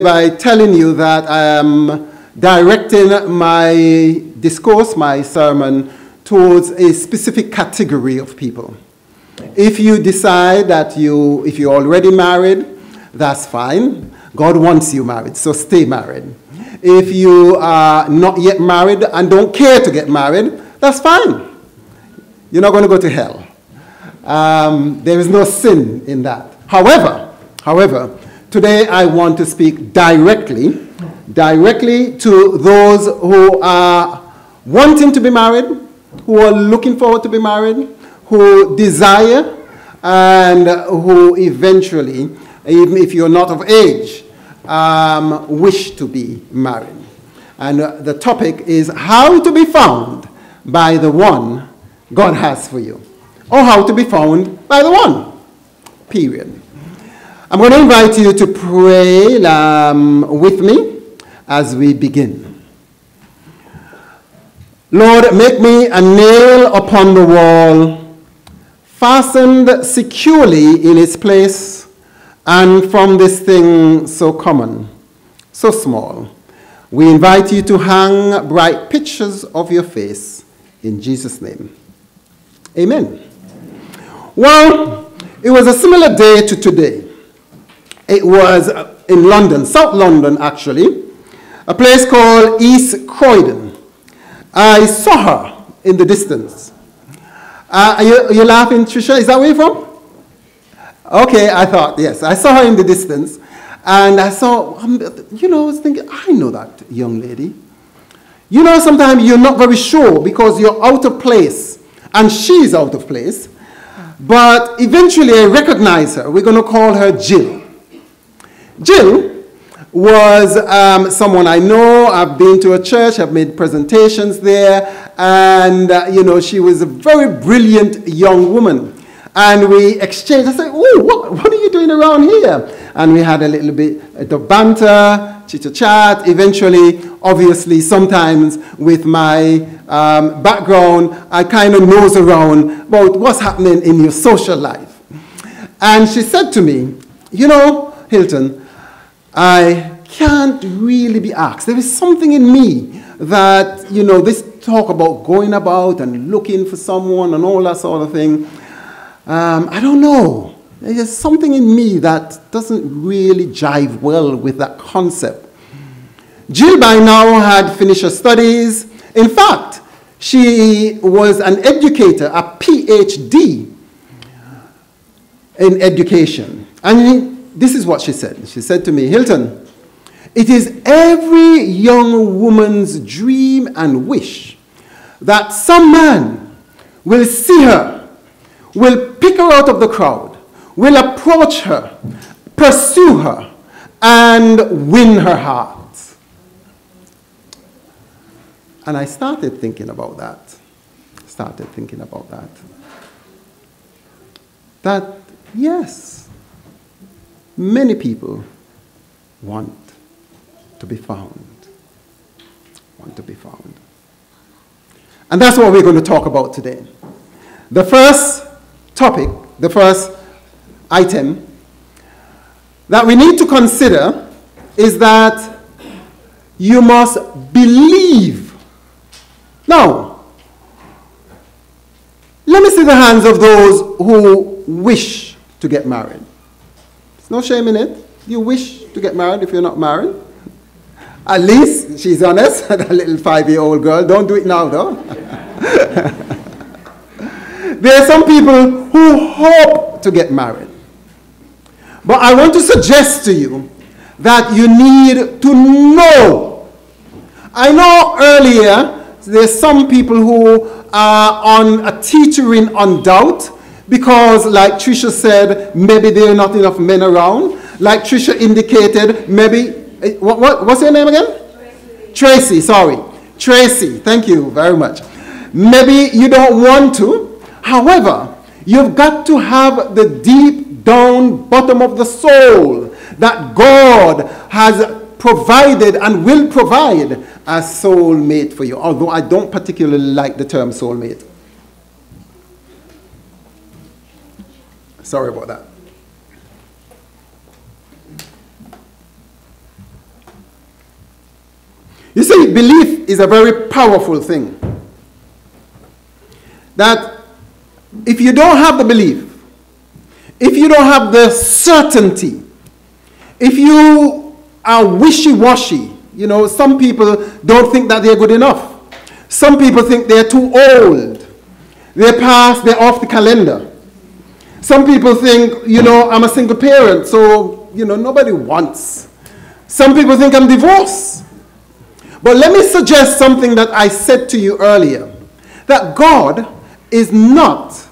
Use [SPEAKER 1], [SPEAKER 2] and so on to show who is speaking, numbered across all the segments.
[SPEAKER 1] by telling you that I am directing my discourse, my sermon, towards a specific category of people. If you decide that if you're already married, that's fine. God wants you married, so stay married. If you are not yet married and don't care to get married, that's fine. You're not going to go to hell. There is no sin in that. However, today I want to speak directly to those who are wanting to be married, who are looking forward to be married, who desire, and who eventually, even if you're not of age, wish to be married. And the topic is how to be found by the one God has for you. Or how to be found by the one. Period. I'm going to invite you to pray with me as we begin. Lord, make me a nail upon the wall, fastened securely in its place, and from this thing so common, so small, we invite you to hang bright pictures of your face in Jesus' name. Amen. Well, it was a similar day to today. It was in London, South London actually, a place called East Croydon. I saw her in the distance. You're laughing, Tricia? Is that where you're from? Okay, I thought, yes. I saw her in the distance, and I saw, I was thinking, I know that young lady. Sometimes you're not very sure because you're out of place, and she's out of place. But eventually I recognize her. We're going to call her Jill. Jill was someone I know. I've been to a church. I've made presentations there. And, she was a very brilliant young woman. And we exchanged. I said, oh, what are you doing around here? And we had a little bit of banter, chit-chat. Eventually, obviously, sometimes with my background, I kind of nose around about what's happening in your social life. And she said to me, Hilton, I can't really be asked. There is something in me that, this talk about going about and looking for someone and all that sort of thing, I don't know. There's something in me that doesn't really jive well with that concept. Jill by now had finished her studies. In fact, she was an educator, a PhD in education. And this is what she said. She said to me, Hilton, it is every young woman's dream and wish that some man will see her, will pick her out of the crowd, will approach her, pursue her, and win her heart. And I started thinking about that. That, yes, many people want to be found. And that's what we're going to talk about today. The first topic, the first item that we need to consider is that you must believe. Now, let me see the hands of those who wish to get married. There's no shame in it. You wish to get married if you're not married. At least she's honest, that little 5-year-old girl. Don't do it now, though. There are some people who hope to get married. But I want to suggest to you that you need to know. I know earlier there's some people who are teetering on doubt because, like Tricia said, maybe there are not enough men around. Like Tricia indicated, maybe, what's your name again? Tracy, sorry. Tracy, thank you very much. Maybe you don't want to. However, you've got to have the deep down bottom of the soul that God has provided and will provide a soulmate for you, although I don't particularly like the term soulmate. Sorry about that. You see, belief is a very powerful thing. That if you don't have the belief, if you don't have the certainty, if you are wishy-washy, you know, some people don't think that they're good enough. Some people think they're too old. They're past, they're off the calendar. Some people think, you know, I'm a single parent, so, you know, nobody wants. Some people think I'm divorced. But let me suggest something that I said to you earlier, that God is not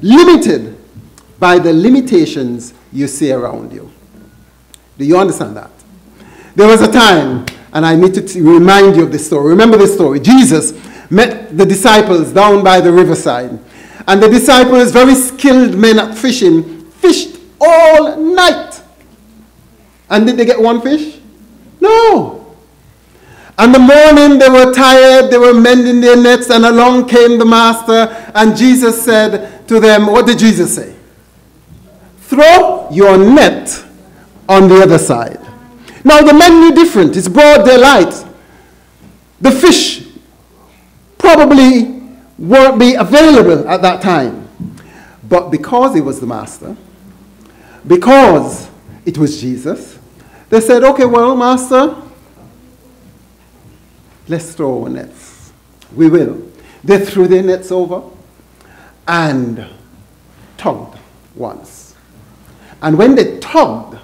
[SPEAKER 1] limited by the limitations you see around you. Do you understand that? There was a time, and I need to remind you of this story. Remember this story. Jesus met the disciples down by the riverside. And the disciples, very skilled men at fishing, fished all night. And did they get one fish? No. And the morning they were tired, they were mending their nets, and along came the master, and Jesus said to them, what did Jesus say? Throw your net on the other side. Now the men knew different. It's broad daylight. The fish probably won't be available at that time. But because it was the master, because it was Jesus, they said, okay, well, master, let's throw our nets. We will. They threw their nets over and tugged once. And when they tugged,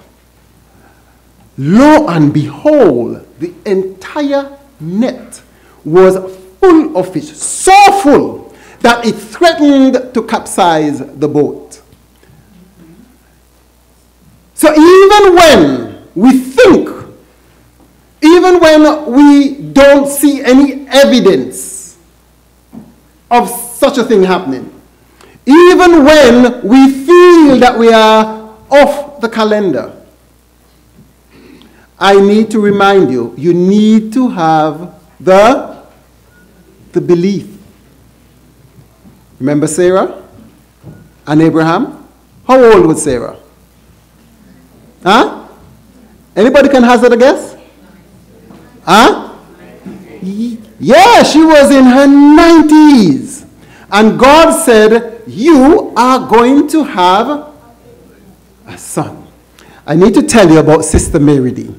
[SPEAKER 1] lo and behold, the entire net was full of fish, so full that it threatened to capsize the boat. So even when we think, even when we don't see any evidence of such a thing happening, even when we feel that we are off the calendar, I need to remind you, you need to have the belief. Remember Sarah and Abraham? How old was Sarah? Huh? Anybody can hazard a guess? Huh? Yeah, she was in her 90s. And God said, you are going to have a son. I need to tell you about Sister Mary D.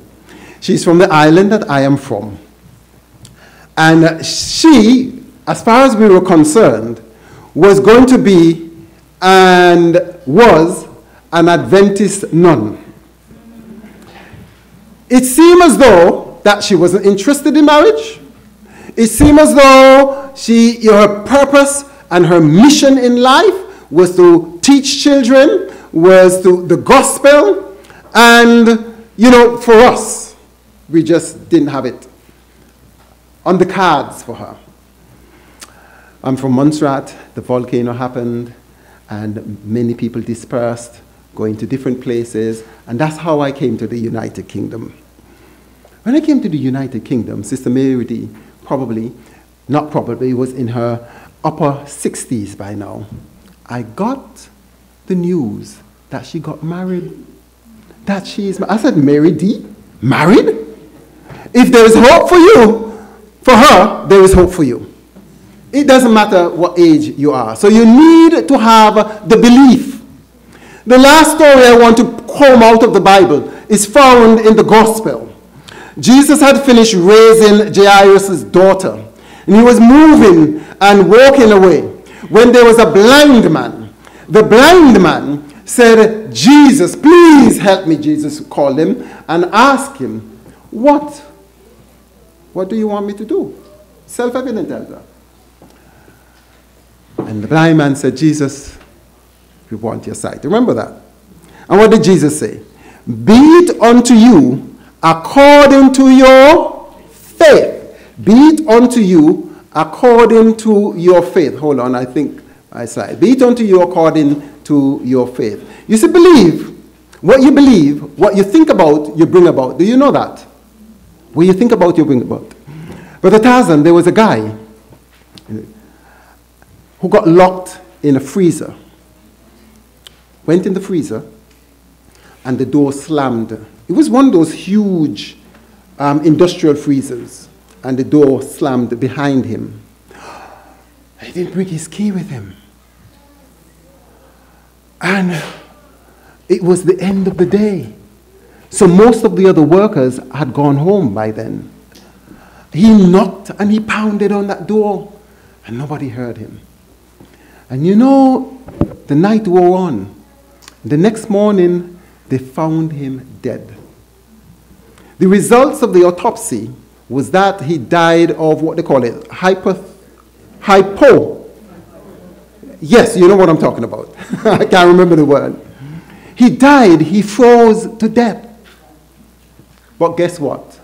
[SPEAKER 1] She's from the island that I am from. And she, as far as we were concerned, was going to be and was an Adventist nun. It seemed as though that she wasn't interested in marriage. It seemed as though her purpose and her mission in life was to teach children, was to the gospel. And, you know, for us, we just didn't have it on the cards for her. I'm from Montserrat. The volcano happened, and many people dispersed, going to different places, and that's how I came to the United Kingdom. When I came to the United Kingdom, Sister Mary D was in her upper 60s by now. I got the news that she got married. I said, Mary D, married? If there is hope for you, for her, there is hope for you. It doesn't matter what age you are. So you need to have the belief. The last story I want to comb out of the Bible is found in the gospel. Jesus had finished raising Jairus' daughter, and he was moving and walking away when there was a blind man. The blind man said, Jesus, please help me. Jesus called him and asked him, what do you want me to do? Self-evident, elder. And the blind man said, Jesus, we want your sight. Remember that? And what did Jesus say? Be it unto you according to your faith. Be it unto you according to your faith. Hold on, I think I slide. Be it unto you according to your faith. You see, believe, what you think about, you bring about. Do you know that? What you think about, you bring about. But at Tarzan, there was a guy who got locked in a freezer. Went in the freezer, and the door slammed. It was one of those huge industrial freezers, and the door slammed behind him. He didn't bring his key with him. And it was the end of the day. So most of the other workers had gone home by then. He knocked and he pounded on that door, and nobody heard him. And you know, the night wore on. The next morning, they found him dead. The results of the autopsy was that he died of what they call it, Yes, you know what I'm talking about. I can't remember the word. He died, he froze to death. But guess what?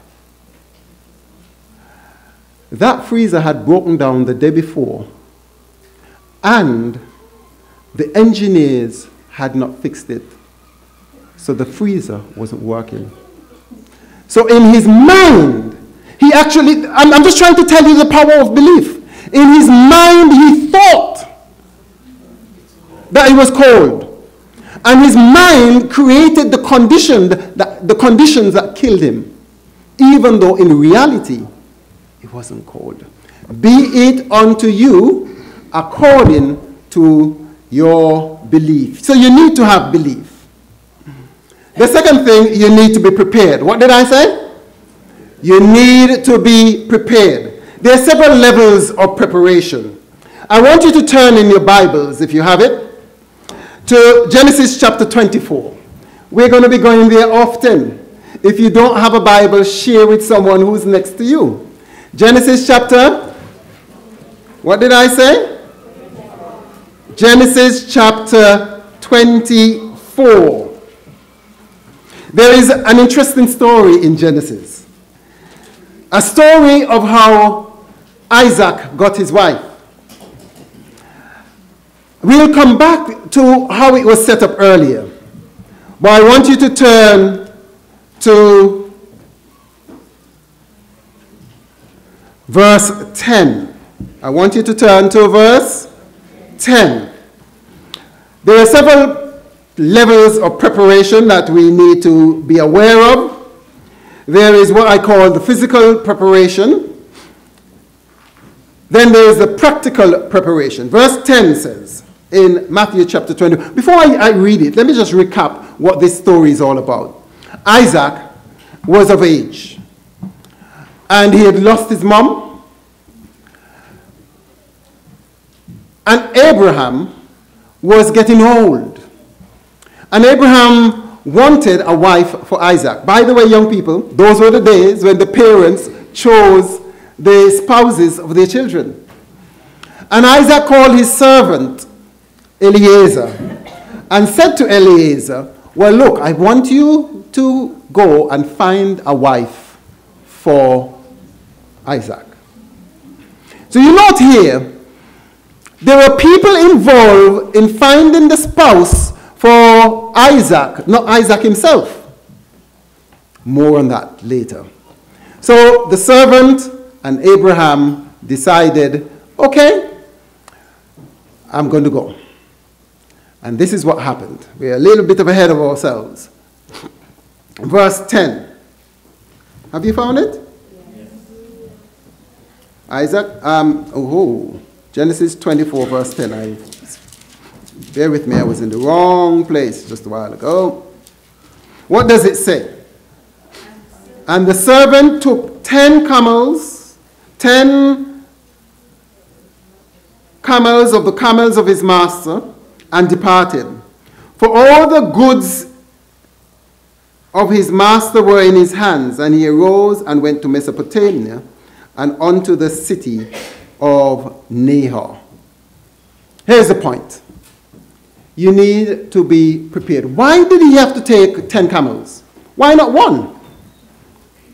[SPEAKER 1] That freezer had broken down the day before, and the engineers had not fixed it. So the freezer wasn't working. So in his mind, he actually, I'm just trying to tell you the power of belief. In his mind, he thought that it was cold. And his mind created the conditions that killed him, even though in reality, it wasn't cold. Be it unto you according to your belief. So you need to have belief. The second thing, you need to be prepared. What did I say? You need to be prepared. There are several levels of preparation. I want you to turn in your Bibles, if you have it, to Genesis chapter 24. We're going to be going there often. If you don't have a Bible, share with someone who's next to you. Genesis chapter, what did I say? Genesis chapter 24. There is an interesting story in Genesis. A story of how Isaac got his wife. We'll come back to how it was set up earlier. But I want you to turn to verse 10. I want you to turn to verse 10. There are several levels of preparation that we need to be aware of. There is what I call the physical preparation. Then there is the practical preparation. Verse 10 says, in Matthew chapter 20. Before I read it, let me just recap what this story is all about. Isaac was of age, and he had lost his mom. And Abraham was getting old. And Abraham wanted a wife for Isaac. By the way, young people, those were the days when the parents chose the spouses of their children. And Isaac called his servant Eliezer and said to Eliezer, well, look, I want you to go and find a wife for Isaac. So you note here, there were people involved in finding the spouse for Isaac, not Isaac himself. More on that later. So the servant and Abraham decided, okay, I'm going to go. And this is what happened. We're a little bit ahead of ourselves. Verse 10. Have you found it? Yes. Isaac, Genesis 24, verse 10. Bear with me, I was in the wrong place just a while ago. What does it say? And the servant took 10 camels, 10 camels of the camels of his master, and departed. For all the goods of his master were in his hands, and he arose and went to Mesopotamia and unto the city of Nahor. Here's the point. You need to be prepared. Why did he have to take 10 camels? Why not one?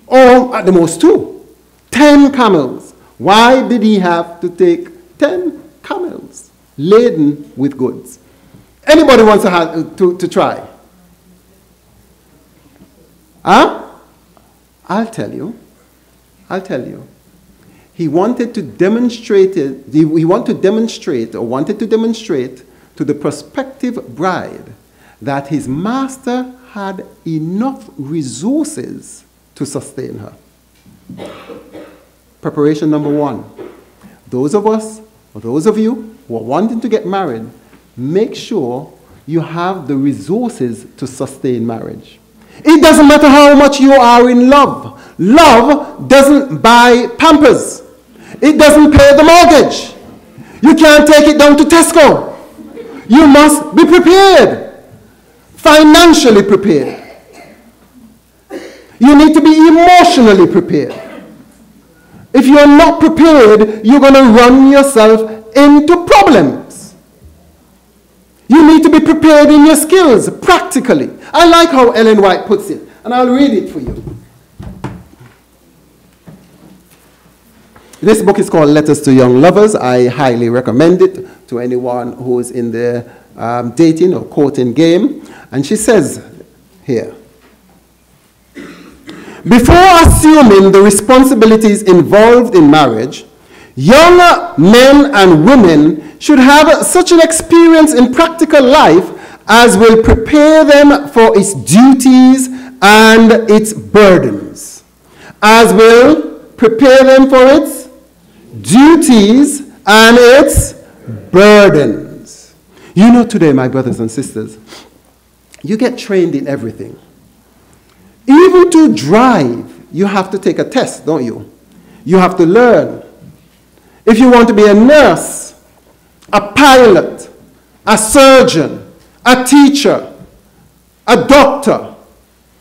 [SPEAKER 1] Or at the most 2. 10 camels. Why did he have to take 10 camels laden with goods? Anybody wants to try? Huh? I'll tell you. He wanted to demonstrate to the prospective bride that his master had enough resources to sustain her. Preparation number one. Those of us, or those of you who are wanting to get married, make sure you have the resources to sustain marriage. It doesn't matter how much you are in love. Love doesn't buy Pampers. It doesn't pay the mortgage. You can't take it down to Tesco. You must be prepared. Financially prepared. You need to be emotionally prepared. If you're not prepared, you're going to run yourself into problems. You need to be prepared in your skills, practically. I like how Ellen White puts it, and I'll read it for you. This book is called Letters to Young Lovers. I highly recommend it to anyone who is in the dating or courting game. And she says here, before assuming the responsibilities involved in marriage, young men and women should have such an experience in practical life as will prepare them for its duties and its burdens. As will prepare them for its duties and its burdens. You know, today, my brothers and sisters, you get trained in everything. Even to drive, you have to take a test, don't you? You have to learn. If you want to be a nurse, a pilot, a surgeon, a teacher, a doctor,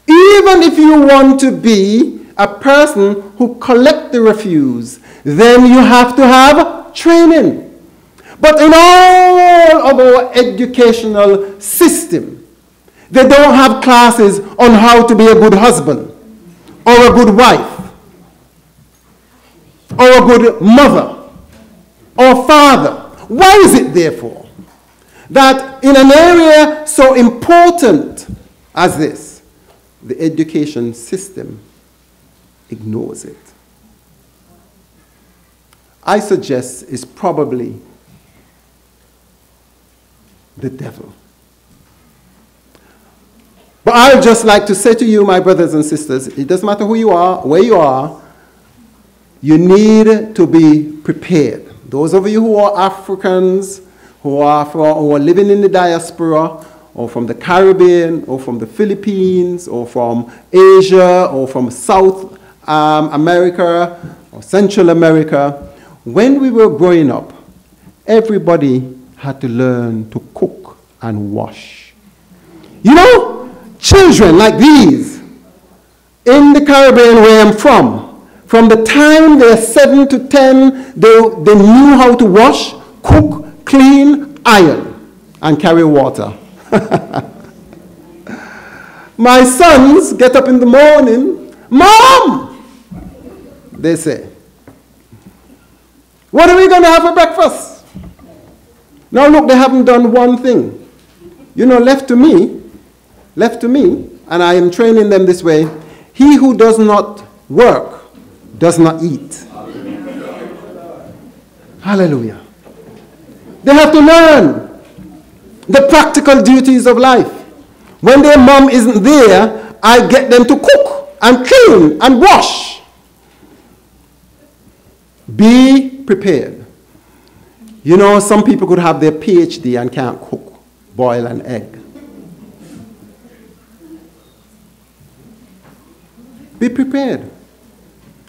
[SPEAKER 1] even if you want to be a person who collects the refuse, then you have to have training. But in all of our educational system, they don't have classes on how to be a good husband, or a good wife, or a good mother, or father. Why is it, therefore, that in an area so important as this, the education system ignores it? I suggest it's probably the devil. But I would just like to say to you, my brothers and sisters, it doesn't matter who you are, where you are, you need to be prepared. Those of you who are Africans, who are living in the diaspora, or from the Caribbean, or from the Philippines, or from Asia, or from South America, or Central America, when we were growing up, everybody had to learn to cook and wash. You know, children like these, in the Caribbean where I'm from the time they're 7 to 10, they knew how to wash, cook, clean, iron, and carry water. My sons get up in the morning, Mom, they say, what are we going to have for breakfast? Now look, they haven't done one thing. You know, left to me, and I am training them this way, he who does not work does not eat. Hallelujah. They have to learn the practical duties of life. When their mom isn't there, I get them to cook and clean and wash. Be prepared. You know, some people could have their PhD and can't cook, boil an egg. Be prepared.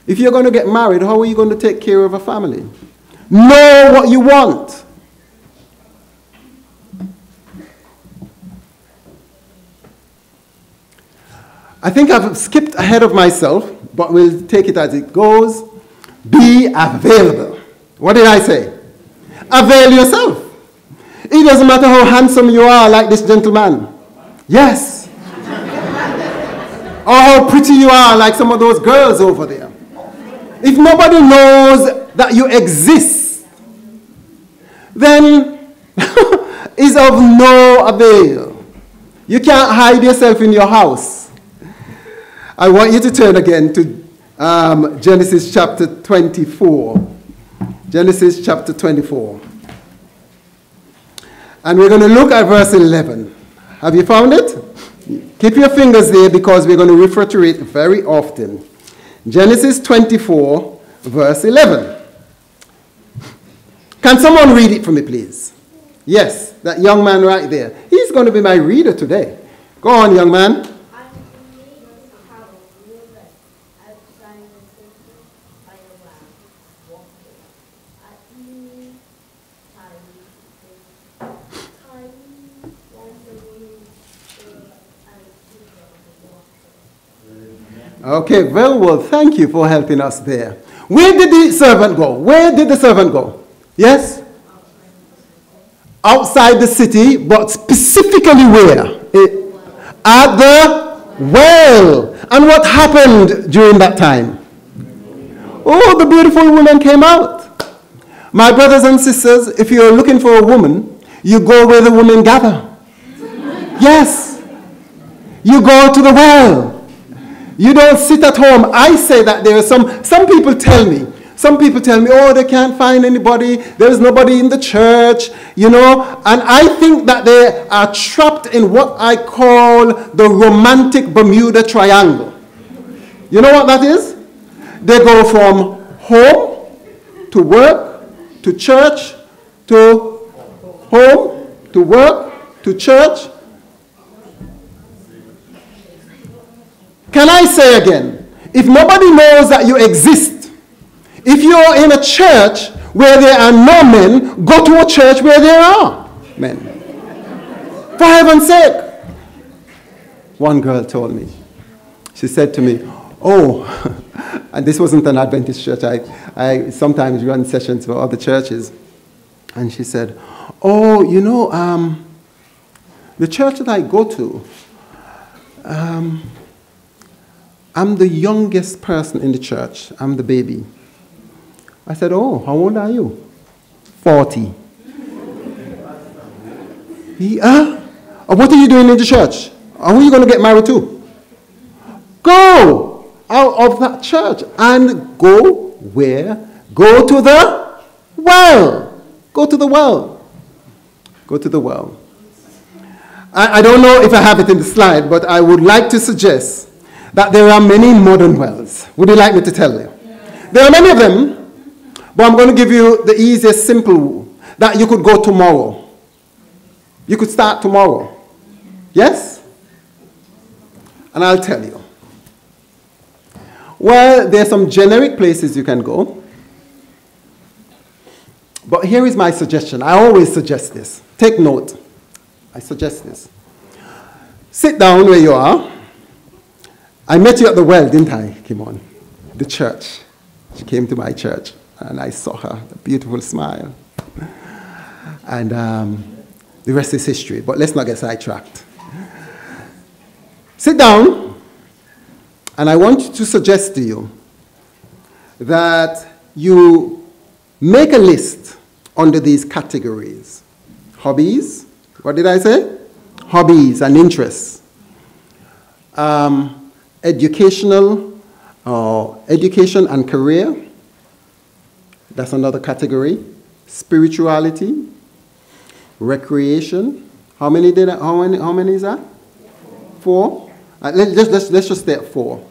[SPEAKER 1] If you're going to get married, how are you going to take care of a family? Know what you want. I think I've skipped ahead of myself, but we'll take it as it goes. Be available. What did I say? Avail yourself. It doesn't matter how handsome you are, like this gentleman. Yes. Or how pretty you are, like some of those girls over there. If nobody knows that you exist, then it's of no avail. You can't hide yourself in your house. I want you to turn again to Genesis chapter 24. Genesis chapter 24. And we're going to look at verse 11. Have you found it? Keep your fingers there because we're going to refer to it very often. Genesis 24, verse 11. Can someone read it for me, please? Yes, that young man right there. He's going to be my reader today. Go on, young man. Okay, very well. Thank you for helping us there. Where did the servant go? Where did the servant go? Yes? Outside the city, but specifically where? At the well. And what happened during that time? Oh, the beautiful woman came out. My brothers and sisters, if you're looking for a woman, you go where the women gather. Yes. You go to the well. You don't sit at home. I say that there are some people tell me, oh, they can't find anybody. There is nobody in the church, you know. And I think that they are trapped in what I call the romantic Bermuda Triangle. You know what that is? They go from home to work, to church, to home, to work, to church. Can I say again, if nobody knows that you exist, if you're in a church where there are no men, go to a church where there are men. For heaven's sake. One girl told me, she said to me, oh, and this wasn't an Adventist church, I sometimes run sessions for other churches, and she said, oh, you know, the church that I go to, I'm the youngest person in the church. I'm the baby. I said, oh, how old are you? 40. What are you doing in the church? Who are you going to get married to? Go out of that church and go where? Go to the well. Go to the well. Go to the well. I don't know if I have it in the slide, but I would like to suggest that there are many modern wells. Would you like me to tell you? There are many of them, but I'm going to give you the easiest, simple, that you could go tomorrow. You could start tomorrow. Yes? And I'll tell you. Well, there are some generic places you can go. But here is my suggestion. I always suggest this. Take note. I suggest this. Sit down where you are. I met you at the well, didn't I, Kimon? The church. She came to my church, and I saw her, a beautiful smile. And the rest is history, but let's not get sidetracked. Sit down, and I want to suggest to you that you make a list under these categories. Hobbies, what did I say? Hobbies and interests. Education and career, that's another category. Spirituality, recreation. How many is that? 4. Let's just stay at 4.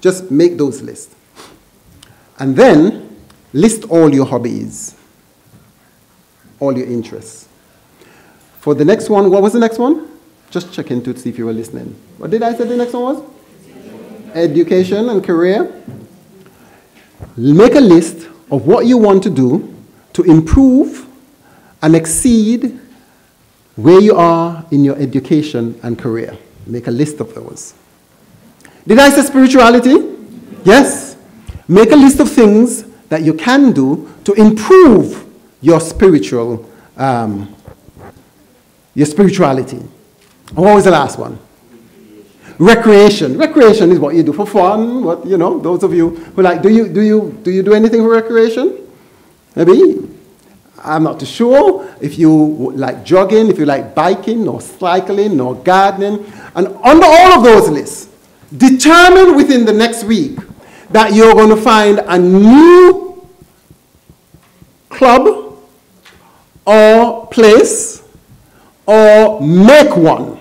[SPEAKER 1] Just make those lists. And then list all your hobbies, all your interests. For the next one, what was the next one? Just check in to see if you were listening. What did I say the next one was? Education and career. Make a list of what you want to do to improve and exceed where you are in your education and career. Make a list of those. Did I say spirituality? Yes. Make a list of things that you can do to improve your spirituality. What was the last one? Recreation. Recreation is what you do for fun. What, you know, those of you who like, do you do anything for recreation? Maybe. I'm not too sure. If you like jogging, if you like biking, or cycling, or gardening. And under all of those lists, determine within the next week that you're going to find a new club or place, or make one,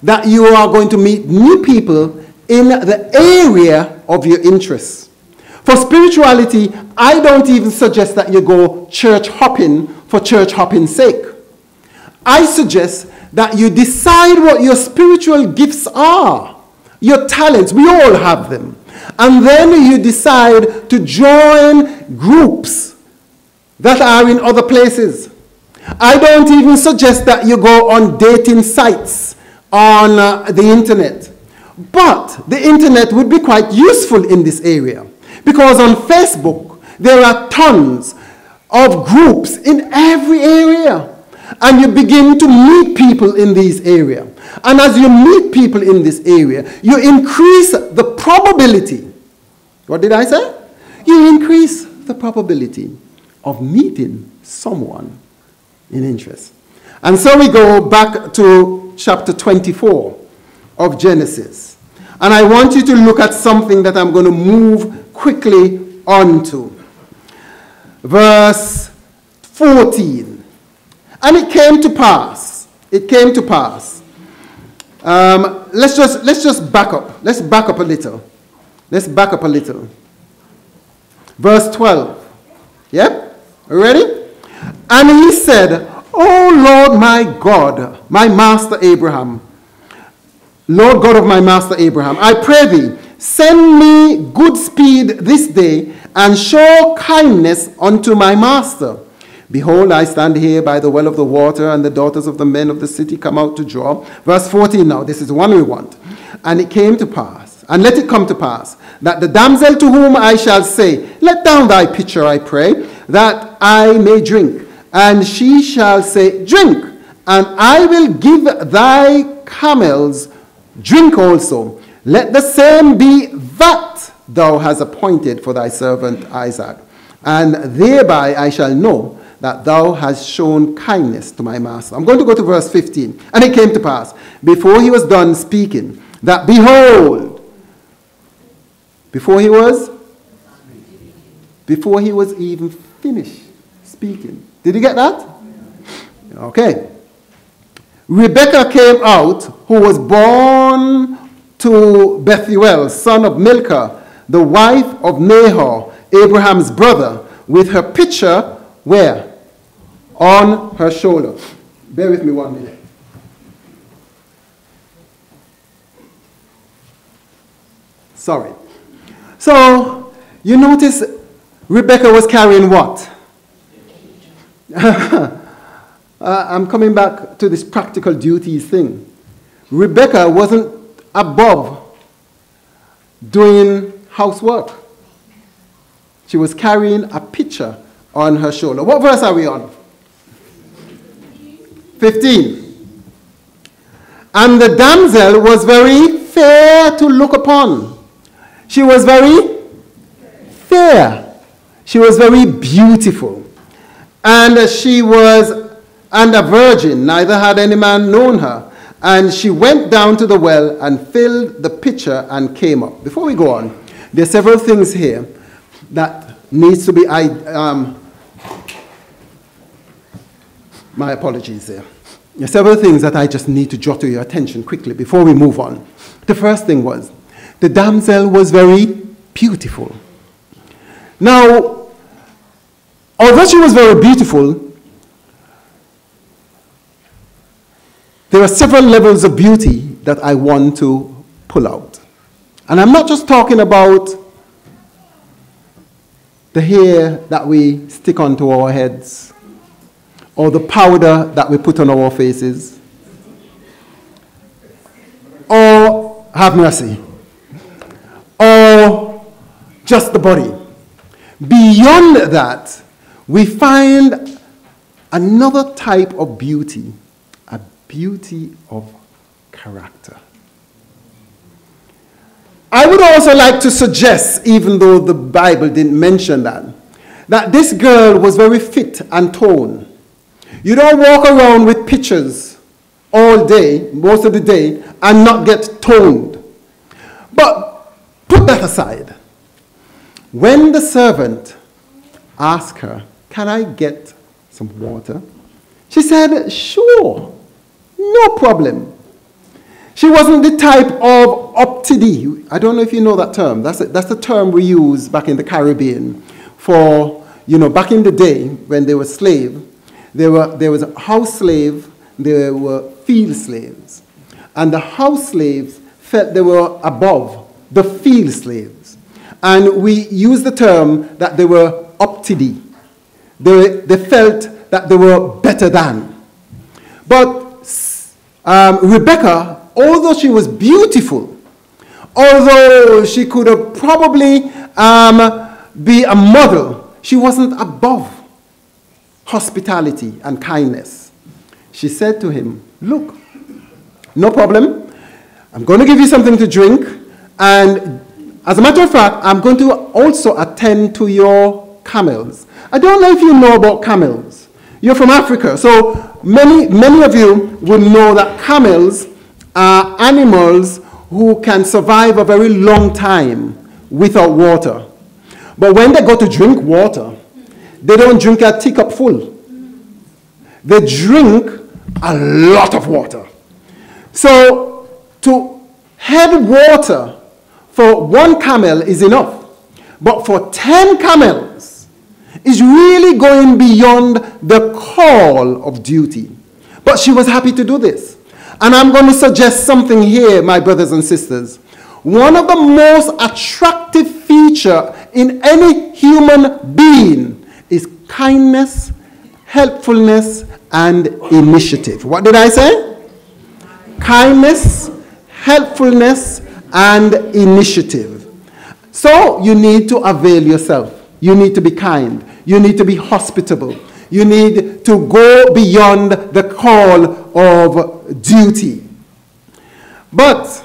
[SPEAKER 1] that you are going to meet new people in the area of your interests. For spirituality, I don't even suggest that you go church hopping for church hopping's sake. I suggest that you decide what your spiritual gifts are, your talents. We all have them. And then you decide to join groups that are in other places. I don't even suggest that you go on dating sites on the internet. But the internet would be quite useful in this area, because on Facebook there are tons of groups in every area, and you begin to meet people in these areas. And as you meet people in this area, you increase the probability. What did I say? You increase the probability of meeting someone in interest. And so we go back to chapter 24 of Genesis. And I want you to look at something that I'm going to move quickly on to. Verse 14. And it came to pass. It came to pass. Let's just back up. Let's back up a little. Let's back up a little. Verse 12. Yep? Are you ready? And he said, O Lord my God, my master Abraham, Lord God of my master Abraham, I pray thee, send me good speed this day, and show kindness unto my master. Behold, I stand here by the well of the water, and the daughters of the men of the city come out to draw. Verse 14 now, this is the one we want. And it came to pass, and let it come to pass, that the damsel to whom I shall say, let down thy pitcher, I pray, that I may drink. And she shall say, drink, and I will give thy camels drink also. Let the same be that thou hast appointed for thy servant Isaac. And thereby I shall know that thou hast shown kindness to my master. I'm going to go to verse 15. And it came to pass, before he was done speaking, that behold, before he was even finished speaking. Did you get that? Okay. Rebekah came out, who was born to Bethuel, son of Milcah, the wife of Nahor, Abraham's brother, with her pitcher, where? On her shoulder. Bear with me 1 minute. Sorry. So, you notice Rebekah was carrying what? I'm coming back to this practical duties thing. Rebekah wasn't above doing housework. She was carrying a pitcher on her shoulder. What verse are we on? 15. And the damsel was very fair to look upon. She was very fair. She was very beautiful. And she was a virgin, neither had any man known her. And she went down to the well and filled the pitcher and came up. Before we go on, there are several things here that needs to be, my apologies there. There are several things that I just need to draw to your attention quickly before we move on. The first thing was, the damsel was very beautiful. Now, although she was very beautiful, there are several levels of beauty that I want to pull out. And I'm not just talking about the hair that we stick onto our heads, or the powder that we put on our faces, or, have mercy, or just the body. Beyond that, we find another type of beauty, a beauty of character. I would also like to suggest, even though the Bible didn't mention that this girl was very fit and toned. You don't walk around with pictures all day, most of the day, and not get toned. But put that aside. When the servant asked her, can I get some water? She said, sure, no problem. She wasn't the type of up-to-date. I don't know if you know that term. That's the term we use back in the Caribbean for, back in the day when they were slaves, there was a house slave, there were field slaves. And the house slaves felt they were above the field slaves. And we use the term that they were up-to-date. They felt that they were better than. But Rebecca, although she was beautiful, although she could have probably be a model, she wasn't above hospitality and kindness. She said to him, look, no problem. I'm going to give you something to drink. And as a matter of fact, I'm going to also attend to your camels. I don't know if you know about camels. You're from Africa, so many of you will know that camels are animals who can survive a very long time without water. But when they go to drink water, they don't drink a teacup full. They drink a lot of water. So to head water for one camel is enough. But for 10 camels is really going beyond the call of duty. But she was happy to do this. And I'm going to suggest something here, my brothers and sisters. One of the most attractive features in any human being is kindness, helpfulness, and initiative. What did I say? Kindness, helpfulness, and initiative. So you need to avail yourself. You need to be kind. You need to be hospitable. You need to go beyond the call of duty. But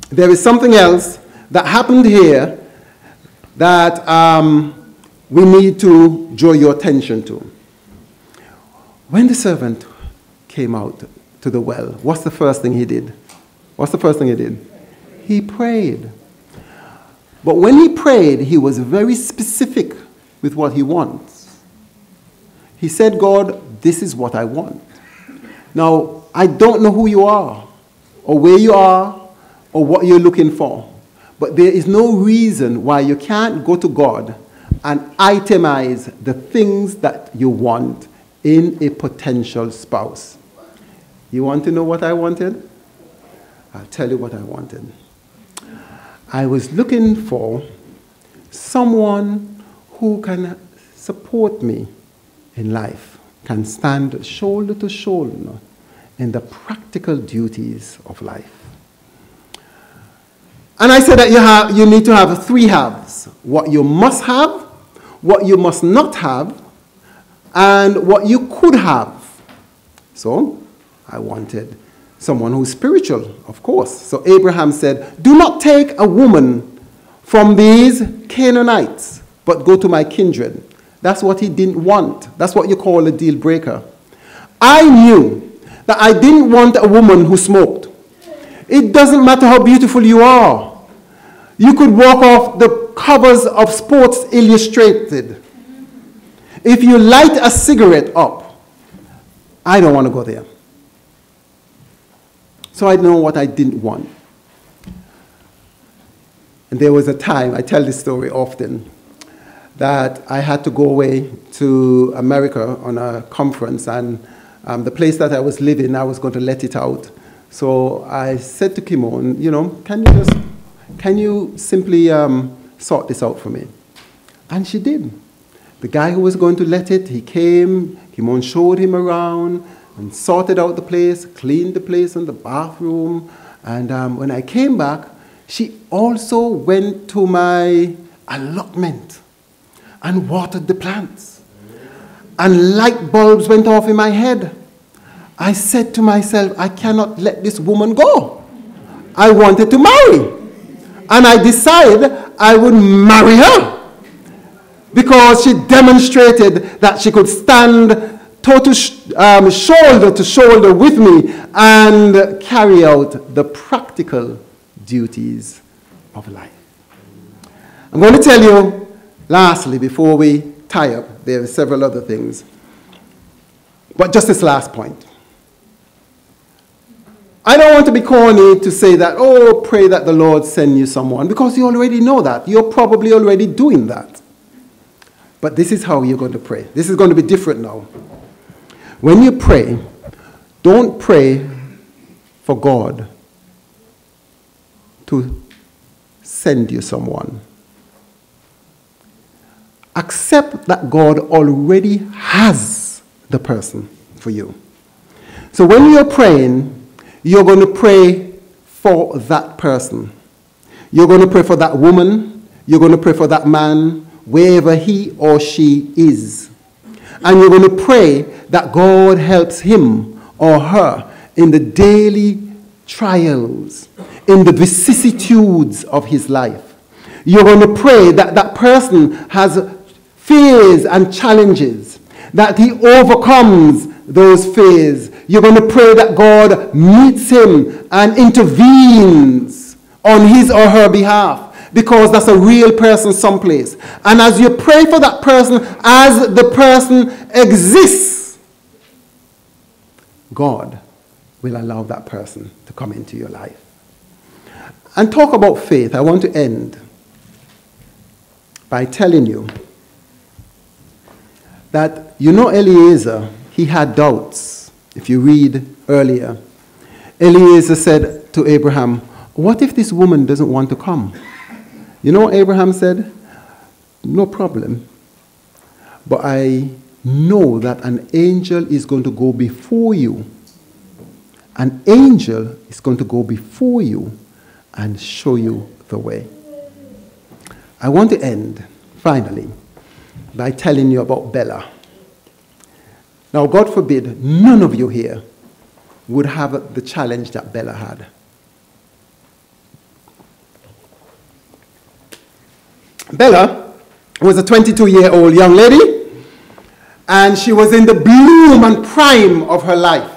[SPEAKER 1] there is something else that happened here that we need to draw your attention to. When the servant came out to the well, what's the first thing he did? What's the first thing he did? He prayed. But when he prayed, he was very specific with what he wants. He said, God, this is what I want. Now, I don't know who you are, or where you are, or what you're looking for. But there is no reason why you can't go to God and itemize the things that you want in a potential spouse. You want to know what I wanted? I'll tell you what I wanted. I was looking for someone who can support me in life, can stand shoulder to shoulder in the practical duties of life. And I said that you need to have three haves: what you must have, what you must not have, and what you could have. So I wanted someone who's spiritual, of course. So Abraham said, do not take a woman from these Canaanites, but go to my kindred. That's what he didn't want. That's what you call a deal breaker. I knew that I didn't want a woman who smoked. It doesn't matter how beautiful you are. You could walk off the covers of Sports Illustrated. If you light a cigarette up, I don't want to go there. So I know what I didn't want. And there was a time, I tell this story often, that I had to go away to America on a conference, and the place that I was living, I was going to let it out. So I said to Kimon, can you simply sort this out for me? And she did. The guy who was going to let it, he came, Kimon showed him around and sorted out the place, cleaned the place in the bathroom. And when I came back, she also went to my allotment and watered the plants. And light bulbs went off in my head. I said to myself, I cannot let this woman go. I wanted to marry. And I decided I would marry her because she demonstrated that she could stand shoulder to shoulder with me and carry out the practical duties of life. I'm going to tell you, lastly, before we tie up, there are several other things. But just this last point. I don't want to be corny to say that, oh, pray that the Lord send you someone, because you already know that. You're probably already doing that. But this is how you're going to pray. This is going to be different now. When you pray, don't pray for God to send you someone. Accept that God already has the person for you. So when you're praying, you're going to pray for that person. You're going to pray for that woman. You're going to pray for that man, wherever he or she is. And you're going to pray that God helps him or her in the daily trials, in the vicissitudes of his life. You're going to pray that that person has fears and challenges, that he overcomes those fears. You're going to pray that God meets him and intervenes on his or her behalf, because that's a real person someplace. And as you pray for that person, as the person exists, God will allow that person to come into your life. And talk about faith, I want to end by telling you that, you know, Eliezer, he had doubts. If you read earlier, Eliezer said to Abraham, what if this woman doesn't want to come? You know what Abraham said? No problem. But I know that an angel is going to go before you. An angel is going to go before you and show you the way. I want to end, finally, by telling you about Bella. Now, God forbid, none of you here would have the challenge that Bella had. Bella was a 22-year-old young lady, and she was in the bloom and prime of her life.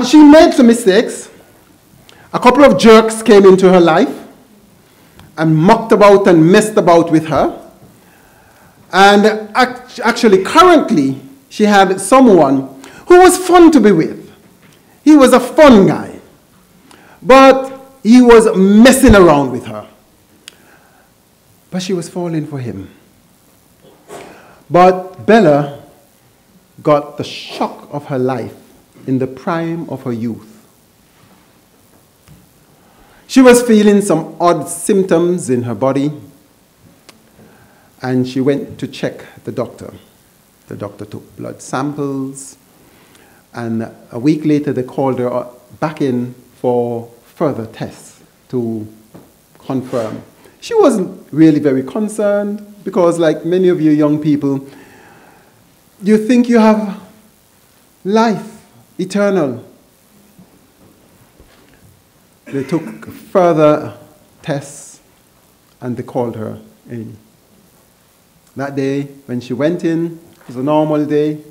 [SPEAKER 1] She made some mistakes. A couple of jerks came into her life and mucked about and messed about with her. And actually, currently, she had someone who was fun to be with. He was a fun guy. But he was messing around with her. But she was falling for him. But Bella got the shock of her life in the prime of her youth. She was feeling some odd symptoms in her body, and she went to check the doctor. The doctor took blood samples, and a week later they called her back in for further tests to confirm. She wasn't really very concerned, because like many of you young people, you think you have life, eternal. They took further tests, and they called her in. That day, when she went in, it was a normal day.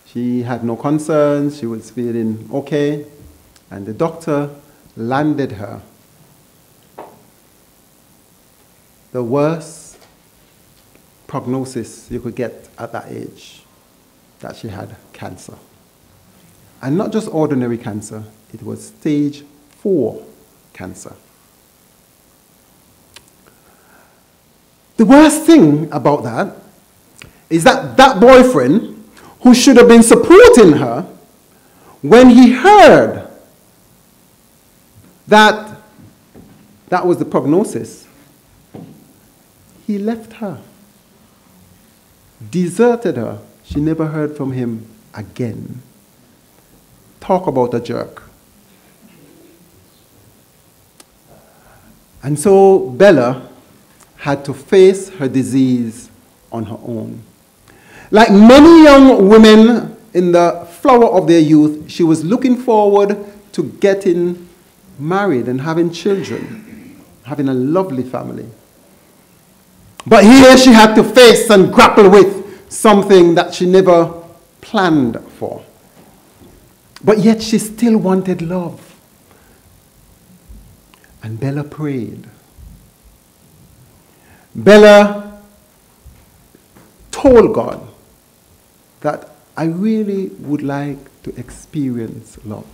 [SPEAKER 1] She had no concerns. She was feeling okay. And the doctor landed her the worst prognosis you could get at that age, that she had cancer. And not just ordinary cancer, it was stage 4 cancer. The worst thing about that is that that boyfriend, who should have been supporting her, when he heard that that was the prognosis, he left her, deserted her. She never heard from him again. Talk about a jerk. And so Bella had to face her disease on her own. Like many young women in the flower of their youth, she was looking forward to getting married and having children, having a lovely family. But here she had to face and grapple with something that she never planned for. But yet she still wanted love. And Bella prayed. Bella told God that I really would like to experience love.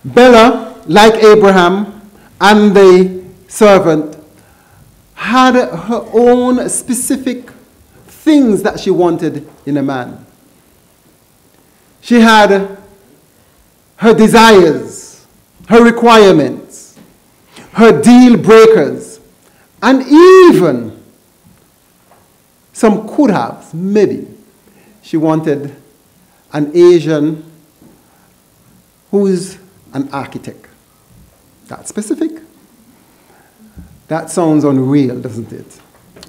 [SPEAKER 1] Bella, like Abraham and the servant, had her own specific things that she wanted in a man. She had her desires, her requirements, her deal breakers, and even some could have, maybe. She wanted an Asian who's an architect. That's specific. That sounds unreal, doesn't it?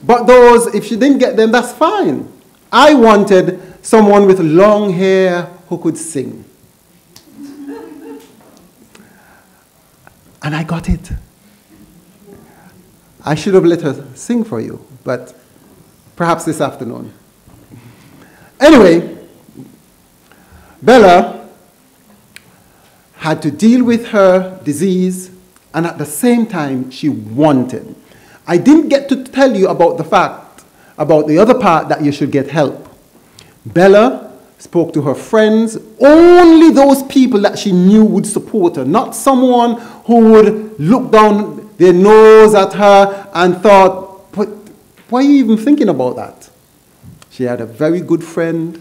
[SPEAKER 1] But those, if she didn't get them, that's fine. I wanted someone with long hair who could sing. And I got it. I should have let her sing for you, but perhaps this afternoon. Anyway, Bella had to deal with her disease, and at the same time, she wanted. I didn't get to tell you about the fact, about the other part that you should get help. Bella spoke to her friends, only those people that she knew would support her, not someone who would look down their nose at her and thought, but why are you even thinking about that? She had a very good friend,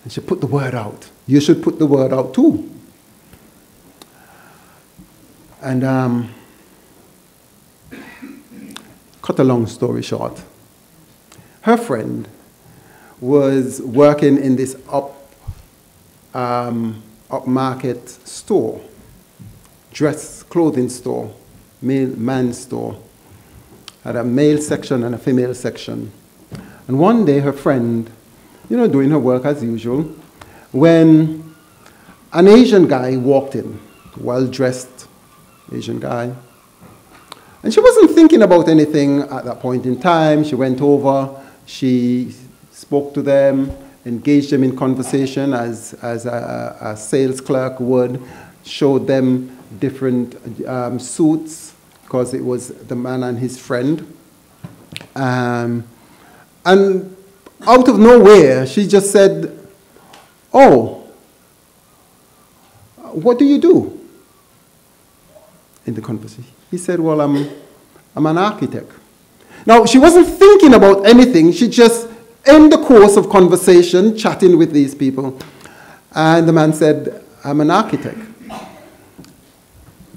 [SPEAKER 1] and she put the word out. You should put the word out too. And cut a long story short, her friend was working in this upmarket store, clothing store, man's store. Had a male section and a female section. And one day her friend, doing her work as usual, when an Asian guy walked in, well-dressed Asian guy. And she wasn't thinking about anything at that point in time. She went over, she spoke to them, engaged them in conversation as a sales clerk would, showed them different suits, because it was the man and his friend. And out of nowhere, she just said, "Oh, what do you do?" In the conversation. He said, "Well, I'm an architect." Now, she wasn't thinking about anything. She just, in the course of conversation, chatting with these people, and the man said, "I'm an architect."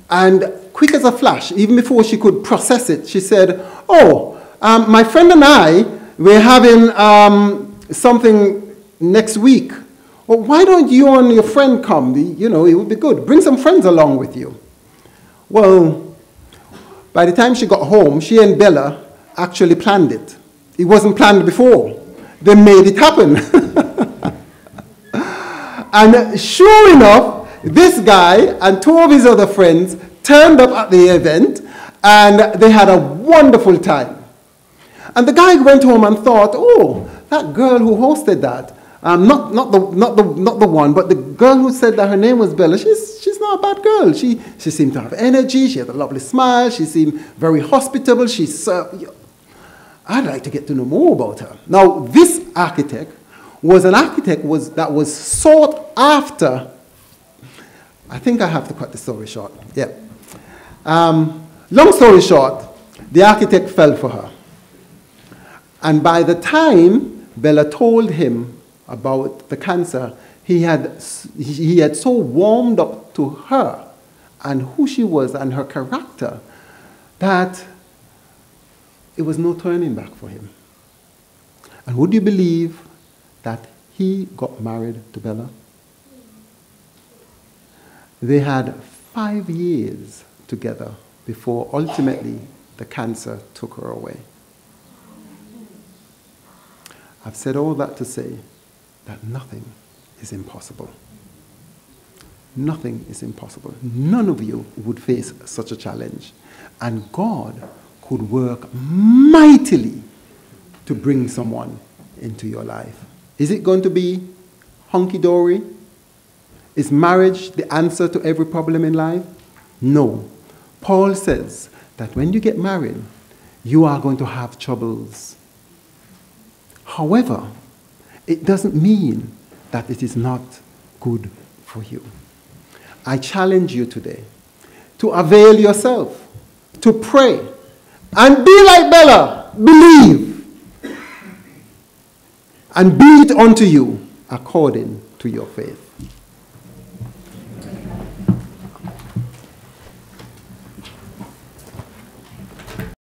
[SPEAKER 1] And quick as a flash, even before she could process it, she said, "Oh, my friend and I, we're having something next week. Well, why don't you and your friend come? It would be good. Bring some friends along with you." Well, by the time she got home, she and Bella actually planned it. It wasn't planned before. They made it happen. And sure enough, this guy and two of his other friends turned up at the event, and they had a wonderful time. And the guy went home and thought, "Oh, that girl who hosted that, not the one, but the girl who said that her name was Bella, she's not a bad girl. She seemed to have energy. She had a lovely smile. She seemed very hospitable. I'd like to get to know more about her." Now, this architect was an architect that was sought after. I think I have to cut the story short. Yeah. Long story short, the architect fell for her. And by the time Bella told him about the cancer, he had so warmed up to her and who she was and her character that it was no turning back for him. And would you believe that he got married to Bella? They had 5 years together before ultimately the cancer took her away. I've said all that to say that nothing is impossible. Nothing is impossible. None of you would face such a challenge. And God could work mightily to bring someone into your life. Is it going to be hunky-dory? Is marriage the answer to every problem in life? No. Paul says that when you get married, you are going to have troubles. However, it doesn't mean that it is not good for you. I challenge you today to avail yourself, to pray, and be like Bella, believe, and be it unto you according to your faith.